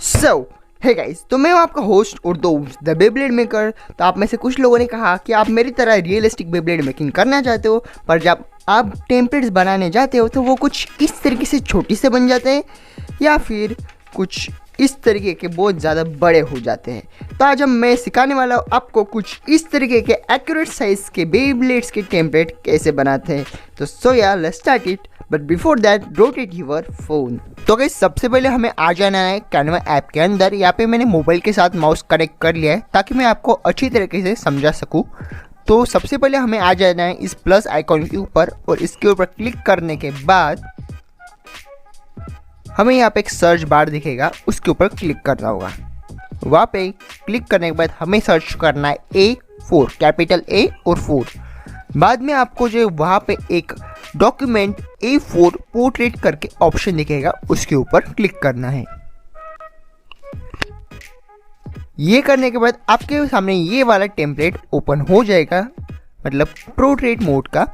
सो hey guys, तो मैं हूं आपका होस्ट और दोस्त द बेब्लेड मेकर। तो आप में से कुछ लोगों ने कहा कि आप मेरी तरह रियलिस्टिक बेब्लेड मेकिंग करना चाहते हो, पर जब आप टेम्पलेट्स बनाने जाते हो तो वो कुछ इस तरीके से छोटी से बन जाते हैं या फिर कुछ इस तरीके के बहुत ज़्यादा बड़े हो जाते हैं। तो आज मैं सिखाने वाला हूँ आपको कुछ इस तरीके के एक्यूरेट साइज के बेब्लेड्स के टेम्पलेट कैसे बनाते हैं। तो सो यार let's start it, but before that rotate your phone. तो गाइस सबसे पहले हमें आ जाना है कैनवा ऐप के अंदर। यहाँ पे मैंने मोबाइल के साथ माउस कनेक्ट कर लिया है ताकि मैं आपको अच्छी तरीके से समझा सकूँ। तो सबसे पहले हमें आ जाना है इस प्लस आइकॉन के ऊपर और इसके ऊपर क्लिक करने के बाद हमें यहाँ पे एक सर्च बार दिखेगा, उसके ऊपर क्लिक करना होगा। वहाँ पे क्लिक करने के बाद हमें सर्च करना है A4, कैपिटल A और 4। बाद में आपको जो वहाँ पे एक डॉक्यूमेंट A4 पोर्ट्रेट करके ऑप्शन दिखेगा, उसके ऊपर क्लिक करना है। ये करने के बाद आपके सामने ये वाला टेम्पलेट ओपन हो जाएगा, मतलब पोर्ट्रेट मोड का।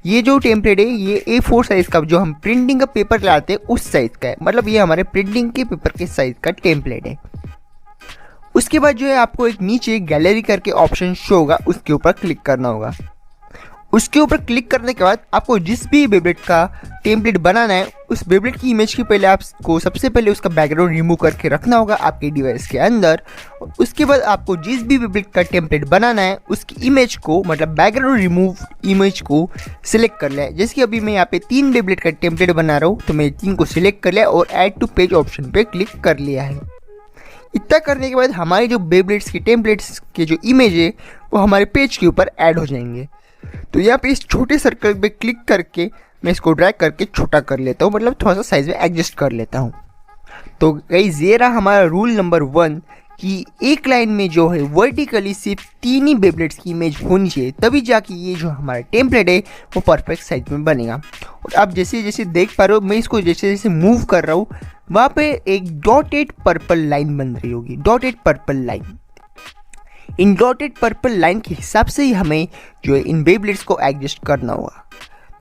ये जो टेम्पलेट है ये A4 साइज़ का, जो हम प्रिंटिंग का पेपर लाते हैं उस साइज़ का है, मतलब ये हमारे प्रिंटिंग के पेपर के साइज़ का टेम्पलेट है। उसके बाद जो है आपको एक नीचे गैलरी करके ऑप्शन शो होगा, उसके ऊपर क्लिक करना होगा। उसके ऊपर क्लिक करने के बाद आपको जिस भी बेब्लेड का टेम्पलेट बनाना है उस बेब्लेड की इमेज के पहले आपको सबसे पहले उसका बैकग्राउंड रिमूव करके रखना होगा आपके डिवाइस के अंदर। उसके बाद आपको जिस भी बेब्लेड का टेम्पलेट बनाना है उसकी इमेज को, मतलब बैकग्राउंड रिमूव इमेज को सिलेक्ट कर लिया है। जैसे कि अभी मैं यहाँ पे 3 बेब्लेड का टेम्पलेट बना रहा हूँ, तो मैं 3 को सिलेक्ट कर लिया और ऐड टू पेज ऑप्शन पे क्लिक कर लिया है। इतना करने के बाद हमारे जो बेब्लेड्स के टेम्पलेट्स के जो इमेज है वो हमारे पेज के ऊपर ऐड हो जाएंगे। तो यहाँ पे इस छोटे सर्कल पे क्लिक करके मैं इसको ड्रैग करके छोटा कर लेता हूँ, मतलब थोड़ा सा साइज में एडजस्ट कर लेता हूँ। तो गाइस ये रहा हमारा रूल नंबर 1 कि एक लाइन में जो है वर्टिकली सिर्फ 3 ही बेब्लेड्स की इमेज होनी चाहिए, तभी जाके ये जो हमारा टेम्पलेट है वो परफेक्ट साइज में बनेगा। और आप जैसे जैसे देख पा रहे हो, मैं इसको जैसे जैसे मूव कर रहा हूँ वहाँ पे एक डॉटेड पर्पल लाइन बन रही होगी, डॉटेड पर्पल लाइन। इन डॉटेड पर्पल लाइन के हिसाब से ही हमें जो है इन बेब्लेड्स को एडजस्ट करना होगा।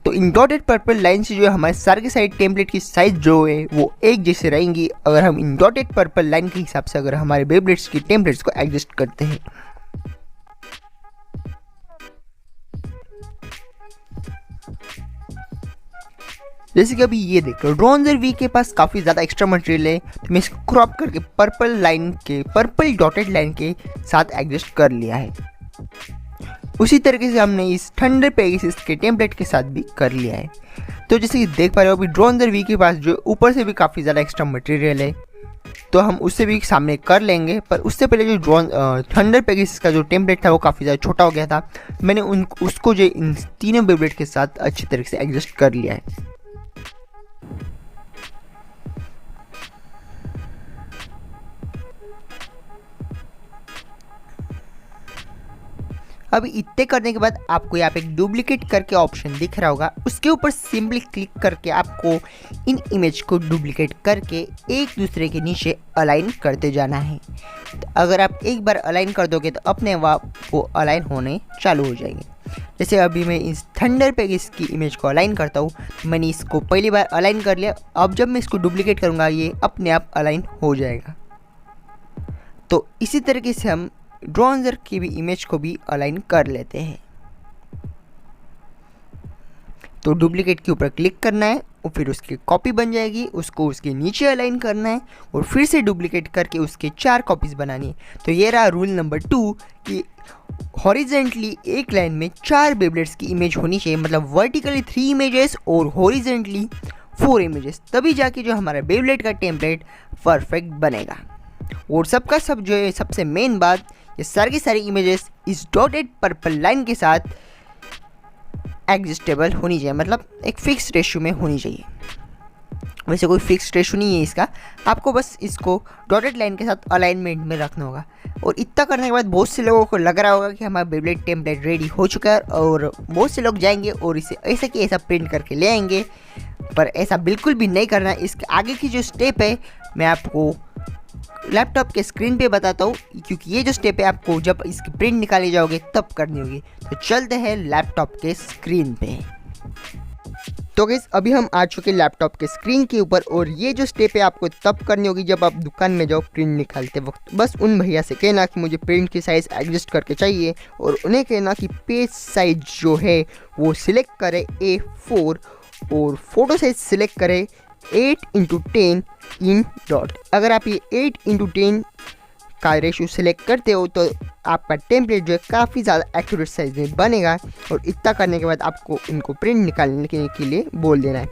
तो इन डॉटेड पर्पल लाइन से जो है हमारे सारे के सारे टेम्पलेट की साइज जो है वो एक जैसे रहेंगी, अगर हम इन डॉटेड पर्पल लाइन के हिसाब से अगर हमारे बेब्लेड्स की टेम्पलेट्स को एडजस्ट करते हैं। जैसे कि अभी ये देख लो, ड्रोनजर वी के पास काफ़ी ज़्यादा एक्स्ट्रा मटेरियल है, तो मैं इसको क्रॉप करके पर्पल लाइन के, पर्पल डॉटेड लाइन के साथ एडजस्ट कर लिया है। उसी तरीके से हमने इस थंडर पेगासस के टेम्पलेट के साथ भी कर लिया है। तो जैसे कि देख पा रहे हो अभी ड्रोनजर वी के पास जो ऊपर से भी काफ़ी ज़्यादा एक्स्ट्रा मटेरियल है, तो हम उससे भी सामने कर लेंगे। पर उससे पहले जो थंडर पेगासस का जो टेम्पलेट था वो काफ़ी ज़्यादा छोटा हो गया था, मैंने उसको जो इन तीनों बेब्लेड के साथ अच्छी तरीके से एडजस्ट कर लिया है। अभी इतने करने के बाद आपको यहाँ पे एक डुप्लीकेट करके ऑप्शन दिख रहा होगा, उसके ऊपर सिंपली क्लिक करके आपको इन इमेज को डुप्लीकेट करके एक दूसरे के नीचे अलाइन करते जाना है। तो अगर आप एक बार अलाइन कर दोगे तो अपने आप वो अलाइन होने चालू हो जाएंगे। जैसे अभी मैं इस थंडर पेगासस की इमेज को अलाइन करता हूँ, मैंने इसको पहली बार अलाइन कर लिया। अब जब मैं इसको डुप्लीकेट करूँगा ये अपने आप अलाइन हो जाएगा। तो इसी तरीके से हम ड्रोनजर की भी इमेज को भी अलाइन कर लेते हैं। तो डुप्लीकेट के ऊपर क्लिक करना है और फिर उसकी कॉपी बन जाएगी, उसको उसके नीचे अलाइन करना है और फिर से डुप्लीकेट करके उसके 4 कॉपीज़ बनानी है। तो ये रहा रूल नंबर 2 कि हॉरिजेंटली एक लाइन में 4 बेब्लेड्स की इमेज होनी चाहिए, मतलब वर्टिकली 3 इमेजेस और हॉरिजेंटली 4 इमेजेस, तभी जाके जो हमारा बेब्लेड का टेम्पलेट परफेक्ट बनेगा। और सबका सब जो है सबसे मेन बात, ये सारी की सारी इमेजेस इस डॉटेड पर्पल लाइन के साथ एडजस्टेबल होनी चाहिए, मतलब एक फिक्स रेशियो में होनी चाहिए। वैसे कोई फिक्स रेशियो नहीं है इसका, आपको बस इसको डॉटेड लाइन के साथ अलाइनमेंट में रखना होगा। और इतना करने के बाद बहुत से लोगों को लग रहा होगा कि हमारा बेब्लेड टेम्पलेट रेडी हो चुका है, और बहुत से लोग जाएंगे और इसे ऐसा कि ऐसा प्रिंट करके ले आएंगे। पर ऐसा बिल्कुल भी नहीं करना। इसके आगे की जो स्टेप है मैं आपको लैपटॉप के स्क्रीन पे बताता हूँ, क्योंकि ये जो स्टेप है आपको जब इसकी प्रिंट निकाले जाओगे तब करनी होगी। तो चलते हैं लैपटॉप के स्क्रीन पे। तो गाइस अभी हम आ चुके लैपटॉप के स्क्रीन के ऊपर, और ये जो स्टेप है आपको तब करनी होगी जब आप दुकान में जाओ प्रिंट निकालते वक्त। बस उन भैया से कहना कि मुझे प्रिंट की साइज़ एडजस्ट करके चाहिए, और उन्हें कहना कि पेज साइज जो है वो सिलेक्ट करे A4 और फोटो साइज सिलेक्ट करे 8x10 इन डॉट। अगर आप ये 8x10 का रेशियो सिलेक्ट करते हो तो आपका टेम्पलेट जो है काफ़ी ज़्यादा एक्यूरेट साइज में बनेगा। और इतना करने के बाद आपको इनको प्रिंट निकालने के लिए बोल देना है।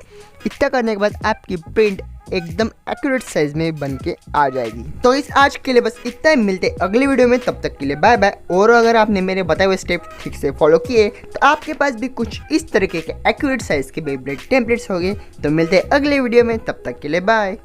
इतना करने के बाद आपकी प्रिंट एकदम एक्यूरेट साइज में बन के आ जाएगी। तो इस आज के लिए बस इतना ही, मिलते अगले वीडियो में, तब तक के लिए बाय बाय। और अगर आपने मेरे बताए हुए स्टेप ठीक से फॉलो किए तो आपके पास भी कुछ इस तरीके के एक्यूरेट साइज के बेब्लेड टेम्पलेट्स होंगे। तो मिलते हैं अगले वीडियो में, तब तक के लिए बाय।